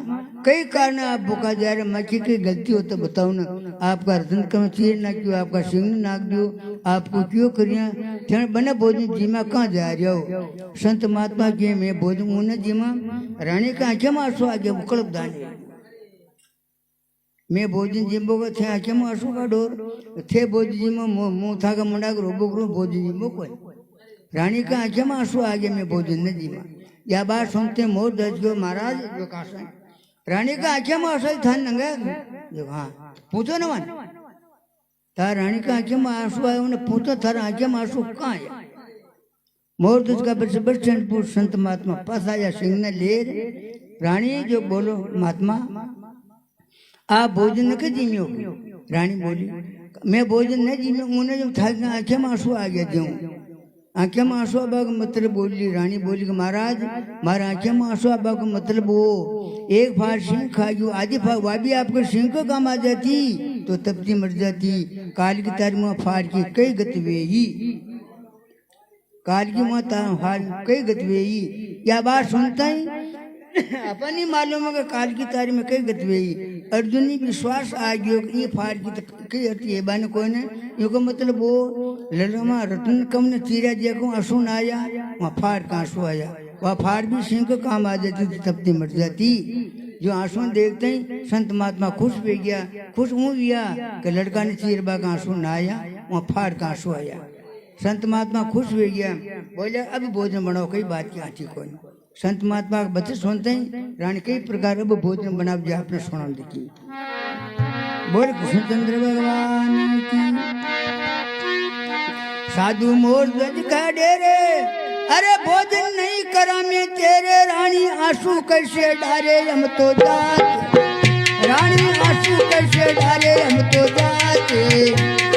कई कारण आप भूखा जा रहे, मक्खी की गलती हो तो बताओ ना। आपका रतन कम चीर ना क्यों, आपका सिंह नाक दियो, आपको क्यों करिया बने भोजन जीमा कहाँ जा रहे हो। संत महात्मा के मैं भोजन मुने जीमा रानी का आंखें में आंसू आ गया उकड़ब दाने। मैं भोजन जिम्बो थे आंखें में आंसू का डोर थे भोजन जिम्बो मुंह था का मुंडा को रोबो करो भोजन जिम्बो कोई रानी का आंखें में आंसू आ गया। मैं भोजन न जीमा या बात सुनते मोर दस गयो महाराज जो कासा रानी का आंखें में आंसू था नंगा जो हाँ पूछो न मन तार रानी का आंखें में आंसू आए उन्हें पूछो थारा आंखें में आंसू कहाँ है। मोर दस का बस स्टैंड पर संत महात्मा पास आया सिंह ने ले रानी जो बोलो महात्मा आप भोजन न के जीम्यो। रानी बोली मैं भोजन न जीम्यो, उन्हें जब था आंखें में आंसू आ गया जो आंखें में आंसू आबा का मतलब बोली। रानी बोली कि महाराज मारा आंखें में आंसू आबा का मतलब वो एक फाड़ सिंह खा गयो, आधी फाड़ वह भी आपके सिंह को काम आ जाती तो तपती मर जाती। काल की तार में फाड़ की कई गति वेही, काल की माता फाड़ कई गति वेही। या बात सुनता ही अपन ही मालूम है काल की तारी में कई गति हुई। अर्जुनी विश्वास आ गयो ये फाड़ की कई अर्थ ये बाने कोई ने यो को मतलब वो ललमा रतन कम ने चीरा जे को आंसू न आया, वहाँ फाड़ का आंसू आया। वह फाड़ भी सिंह को काम आ जाती तो तपती मर जाती। जो आंसू देखते ही संत महात्मा खुश हो गया, खुश हूँ गया कि लड़का ने चीरबा का आंसू न आया, वहाँ फाड़ का आंसू आया। संत महात्मा खुश हो गया, बोले अब भोजन बनाओ, कई बात की आँटी कोई। संत महात्मा के बच्चे सुनते ही रानी कई प्रकार अब भोजन बना दिया आपने सुना देखी। बोल कृष्णचंद्र भगवान की साधु मोर ध्वज का डेरे, अरे भोजन नहीं करा मैं तेरे रानी आंसू कैसे डारे हम तो जाते, रानी आंसू कैसे डारे हम तो जाते,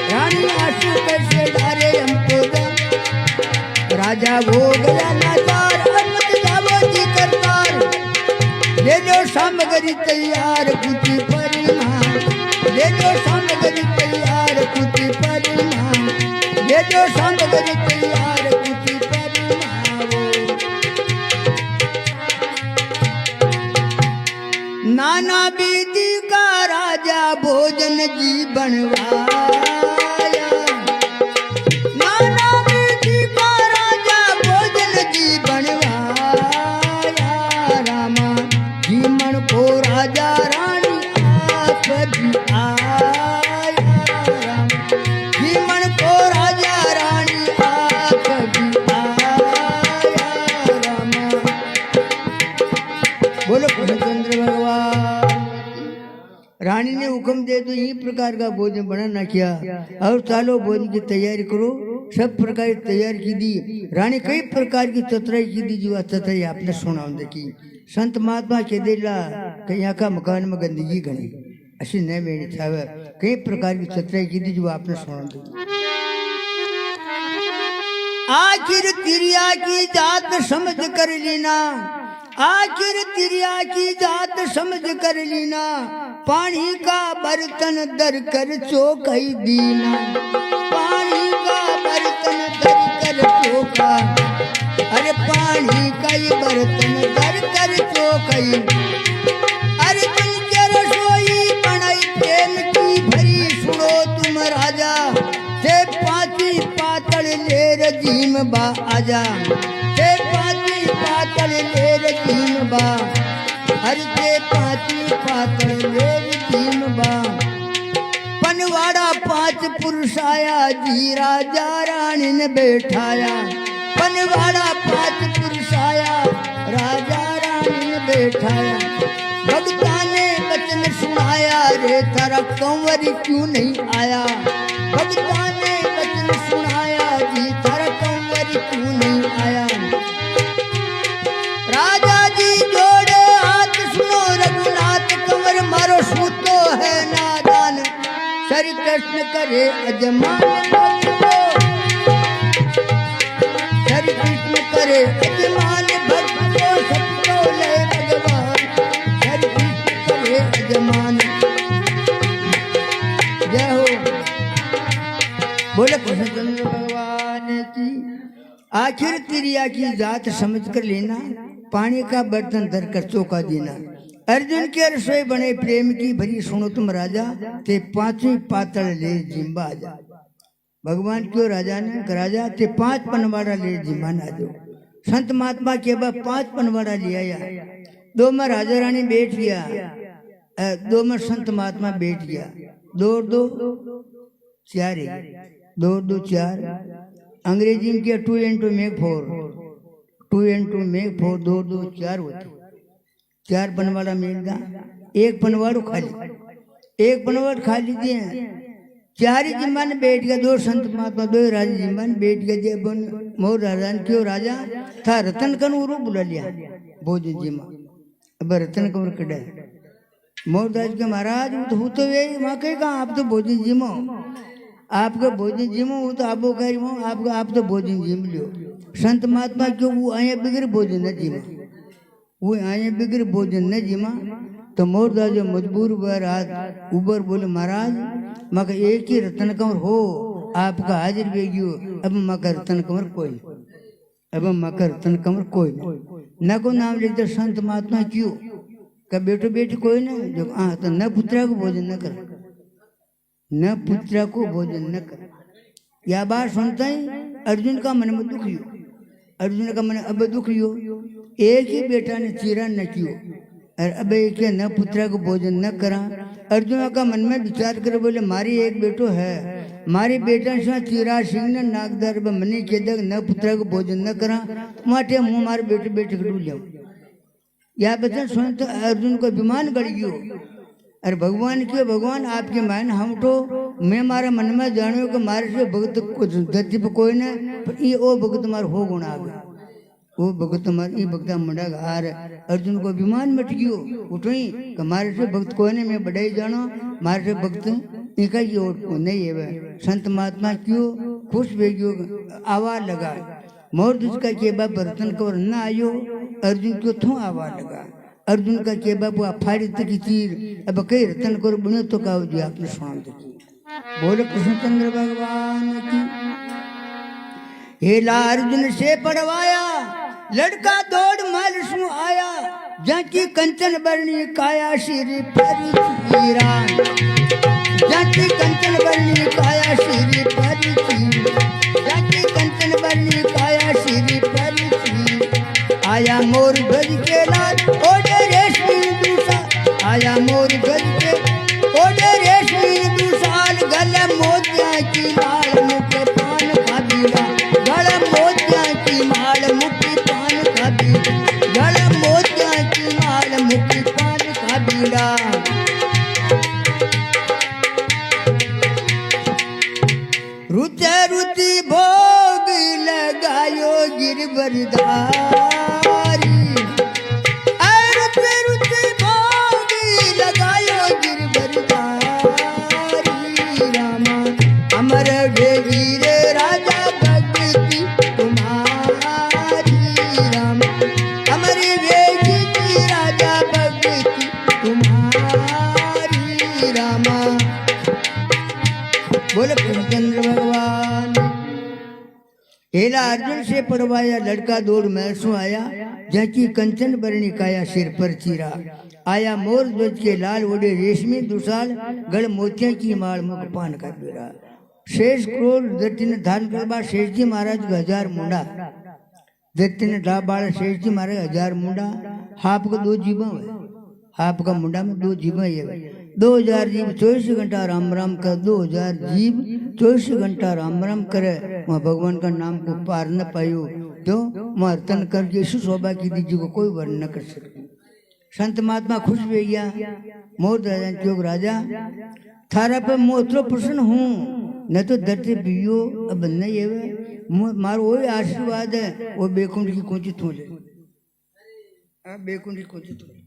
रानी आंसू कैसे डारे हम तो जाते। राजा हो गया लाचार ले जो सामग्री तैयार कुछ परिमा, ले जो सामग्री तैयार कुछ परिमा, ले जो सामग्री तैयार कुछ परिमा। नाना विधि का राजा भोजन जी बनवाया, नाना विधि का राजा भोजन जी बनवाया। रामा जी मन को राजा रानी आप भी आया, राम जी मन को राजा रानी आप भी आया। रामा बोलो कृष्णचंद्र भगवान। रानी ने हुक्म दे तो इस प्रकार का भोजन बनाना किया और चालो भोजन की तैयारी करो। सब प्रकार की तैयारी की दी रानी, कई प्रकार की चतुराई की दी जो चतुराई आपने सुना देखी। संत महात्मा के दिला कहीं आका मकान में गंदगी घनी ऐसी न मेरी छावे, कई प्रकार की चतुराई की दी जो आपने सुना देखी। आखिर तिरिया की जात समझ कर लेना, आखिर तिरिया की जात समझ कर लेना, पानी का बर्तन दर कर चौकई दीना, पानी का बर्तन दर कर चौका, अरे पानी का जाई बर्तन धर कर चौकई। अर्जुन के रसोई बनाई प्रेम की भरी, सुनो तुम राजा से पांची पातल लेर जीम बा आजा, से पांची पातल लेर जीम बा, हर से पांची पातल लेर जीम बा। पनवाड़ा 5 पुरुष आया जी राजा रानी ने बैठाया, पनवाड़ा 5 पुरुष आया राजा रानी ने बैठाया। भक्ता ने वचन सुनाया रे तारा कंवर क्यों नहीं आया, भक्ता ने वचन सुनाया जी तारा कंवर क्यों नहीं आया। राजा जी जोड़े हाथ सुनो रघुनाथ कंवर मारो सूतो है नादान, श्री कृष्ण करे अजमान भक्त को, श्री कृष्ण करे अजमान भक्त को, सबको ले भगवान श्री कृष्ण करे अजमान। जय हो बोले कृष्णचंद्र भगवान की। आखिर तिरिया की जात समझ कर लेना, पानी का बर्तन धर कर चौका देना। अर्जुन के रसोई बने प्रेम की भरी, सुनो तुम राजा ते 5वीं पातल ले जिम्बा आजा। भगवान क्यों राजा ने राजा ते 5 पनवाड़ा ले जिम्बा ना दो। संत महात्मा के बाद 5 पनवाड़ा ले आया, 2 में राजा रानी बैठ गया, 2 में संत महात्मा बैठ गया, 2 2 4 2 2 4। अंग्रेजी में किया 2 × मेक 4, 2 × मेक 4, 2 2 4 होते। 4 पनवाड़ा मिलता, 1 पनवाड़ो खाली, 1 पनवाड़ खाली दिए। 4 ही जिम्मा ने बैठ गया, 2 संत महात्मा 2 राजा जिम्मा ने बैठ गया। जब मोर राजा ने क्यों राजा था रतन कन उरो बुला लिया भोजन जिम्मा। अब रतन कंवर कड़ा मोरदास के महाराज वो तो यही वहाँ कहे कहा आप तो भोजन जिमो, आपका भोजन जिमो वो तो आपो कह आपका आप तो भोजन जिम लियो। संत महात्मा क्यों वो आए बगैर भोजन न जिमा, वो आए बगैर भोजन न जिमा। तो मोरदास जो मजबूर हुआ हाथ ऊपर बोले महाराज मगर एक ही रतन कंवर हो आपका हाजिर बेगियो, अब मकर रतन कंवर कोई, अब मकर रतन कंवर कोई न को नाम लेते संत महात्मा क्यों का बेटो बेटी कोई ना जो तो न पुत्रा को भोजन न कर, न पुत्रा को भोजन न कर। यह बात सुनता ही अर्जुन का मन में दुखी हो, अर्जुन का मन अब दुखी हो। एक ही बेटा ने चीरा न कियो और अब एक न पुत्रा को भोजन न करा। अर्जुन का मन में विचार करे बोले मारी एक बेटो है, मारी बेटा से चीरा सिंह ने नागदार मनी के दग न पुत्रा को भोजन न करा माटे मुँह मारे बेटे बेटे को डूल जाऊं। यह बचन सुन तो अर्जुन को अभिमान गड़ गयो। अरे भगवान क्यों भगवान आपके मान हम तो मैं मारा मन में जानो कि मारे से भगत कुछ धरती पर कोई न पर ये ओ भगत मार हो गुण आ गया, वो भगत मार ये भगता मंडा हार। अर्जुन को अभिमान मट गयो उठो ही कि मारे से भक्त कोई ने मैं बढ़ाई जानो मारे से भक्त इनका ये नहीं है। संत महात्मा क्यों खुश भे गयो आवाज लगा मोर दुष्का के बाप बर्तन कवर न आयो अर्जुन क्यों थो आवाज लगा। अर्जुन का के बाप वो फाड़ी तक चीर अब कई रतन कर बुने तो का जी आपने सुना देखी। बोले कृष्णचंद्र भगवान की। हेला अर्जुन से पढ़वाया लड़का दौड़ माल सु आया, जाकी कंचन बरनी काया श्री परिचीरा, जाकी कंचन बरनी काया श्री परिची, जाकी कंचन बरनी काया श्री परिची। आया मोर ध्वज के लाल ओढ़े रेशमी दूसा, आया मोर ध्वज के ओढ़े रेशमी दूसाल, गले मोतिया की माल मुख पान का बीड़ा, गले मोतिया की माल मुख पान का बीड़ा, गले मोतिया की माल मुख पान का बीड़ा। रुचे रुचि भोग लगायो गिरवरधारी, रुचे रुचि भोग लगायो हेला अर्जुन से पड़वाया लड़का दौड़ महसू आया, जकी कंचन बरणी काया सिर पर चीरा। आया मोर ध्वज के लाल ओढ़े रेशमी दुशाल, गढ़ मोतिया की माल मुख पान कर बेरा। शेष क्रोध दत्ती ने धारण करवा शेष जी महाराज को 1000 मुंडा। दत्ती ने ढा बाल शेष जी महाराज 1000 मुंडा। हाप को 2 जीवा है, हाप का मुंडा में 2 जीवा है। 2000 जीव 24 घंटा राम राम कर, 2000 जीव 24 घंटा राम राम करे, वहाँ भगवान का नाम को पार न पायो। क्यों? वहाँ अर्तन करके यीशु शोभा की दीजिए को कोई वर्ण न कर सकते। संत महात्मा खुश हो गया। मोर राजा क्यों राजा थारा पे मैं उतरो प्रसन्न हूँ, न तो धरती पियो अब नहीं है, मारो वही आशीर्वाद है। वो बेकुंठ की कोची थोले, बेकुंठ की कोची थोले।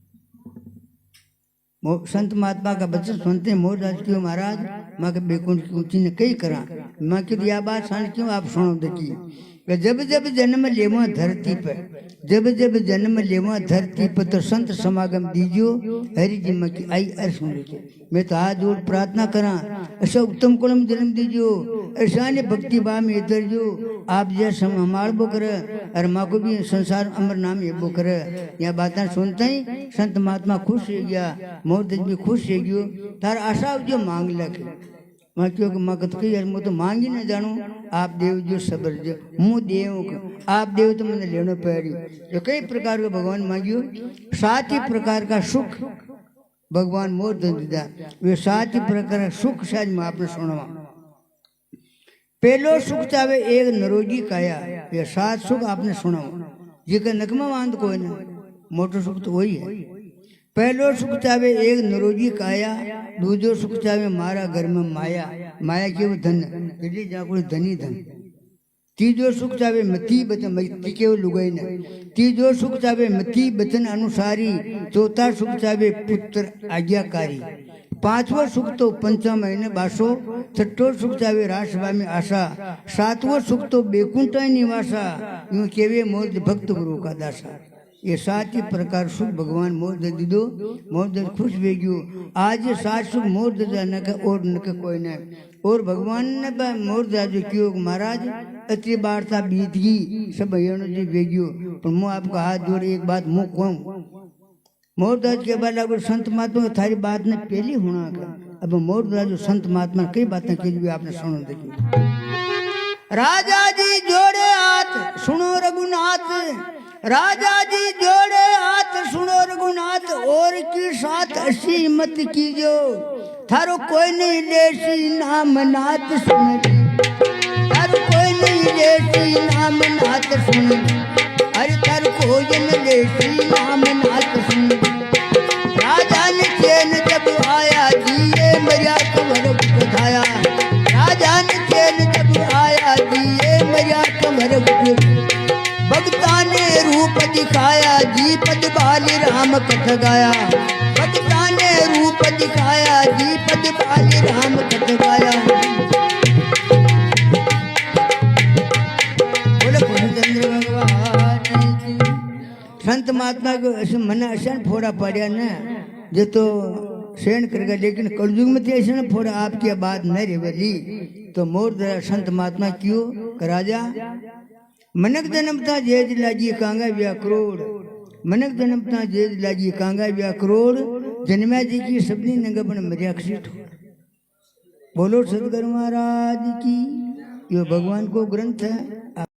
संत महात्मा का बच्चन सुनते मोर राज क्यों महाराज माँ के बेकुंठ की ऊंची ने कई करा। माँ की यह बात सांस क्यों आप सुनो देखिए। जब जब जन्म लेवा धरती पर, जब जब जन्म लेवा धरती पर, तो संत समागम दीजियो हरि जी माँ की आई अर सुन लीजिए। मैं तो हाथ जोड़ प्रार्थना करा, ऐसा उत्तम कुल में जन्म दीजियो, ऐसा ने भक्ति भाव में इतर जो आप जैसा हमार बो करे और माँ को भी संसार अमर नाम ये बो करे। यह बातें सुनते ही संत महात्मा खुश हो गया, मोर दज भी खुश हो गयो। तार आशा जो मांग लगे मैं क्योंकि मैं कही यार मैं तो मांगी ना जानू, आप देव जो सबर जो मुँह देव आप देव तो मैंने लेना पड़ी। जो कई प्रकार का भगवान मांगियो, 7 ही प्रकार का सुख भगवान मोर दे दिया। वे 7 ही प्रकार का सुख शायद मैं आपने सुनवा। पहलो सुख चाहे एक नरोगी काया, ये 7 सुख आपने सुना जिका नकमा बांध कोई ना, मोटो सुख तो वही है। पहलो सुख चाहे एक नरोगी काया, दूजो सुख चाहे मारा घर में माया, माया के वो धन इसलिए जहाँ कोई धनी धन। तीजो सुख चाहे मती बचन, मती के वो लुगाई न। तीजो सुख चाहे मती बचन अनुसारी, चौथा सुख चाहे पुत्र आज्ञाकारी। 5वां सुख तो 5 महीने बासो, 6ठो सुख चाहे रासभा में आशा, 7वां सुख तो बेकुंठ निवासा, यूं केवे मोर भक्त गुरु का दासा। ये 7 ही प्रकार सुख भगवान मोर दे दीदो, मोर दे खुश भेगियो। आज ये 7 सुख मोर दे जाने का और न के कोई नहीं। और भगवान ने मोर दे जो क्यों महाराज अति वार्ता बीत गई सब भैया जी भेगियो। पर मैं आपका हाथ जोड़ एक बात मुँह कहूँ, मोर दास के बाद अगर संत महात्मा थारी बात ने पहली होना का। अब मोर दास जो संत महात्मा कई बातें की भी आपने सुनो देखिए। राजा जी जोड़े हाथ सुनो रघुनाथ, राजा जी जोड़े हाथ सुनो रघुनाथ, और की साथ असी मत कीजो, थारो कोई नहीं लेसी नाम नाथ सुन, थारो कोई नहीं लेसी नाम नाथ सुन, अरे थारो कोई न लेसी नाम नाथ सुन। राजा ने चैन जब आया जिए मरिया कमर उठाया, राजा ने चैन जब आया जिए मरिया कमर उठाया। भक्ता ने रूप दिखाया जी पद बाली राम कथ गाया, भक्ता ने रूप दिखाया जी पद बाली राम कथ गाया। बोले पूर्णचंद्र भगवान की। संत महात्मा को ऐसे मन ऐसा फोड़ा पड़ा ना जो तो सहन करेगा, लेकिन कलयुग में तो ऐसा न फोड़ा आपकी बात नहीं रेवली। तो मोर दरा संत महात्मा क्यों राजा मनक जन्मता जेज लागी कांगा व्या करोड़, मनक जन्मता जेज लागी कांगा व्या करोड़, जन्मा जी की सबनी नंगपन मर्याक्षित हो। बोलो सदगुरु महाराज की। यो भगवान को ग्रंथ है।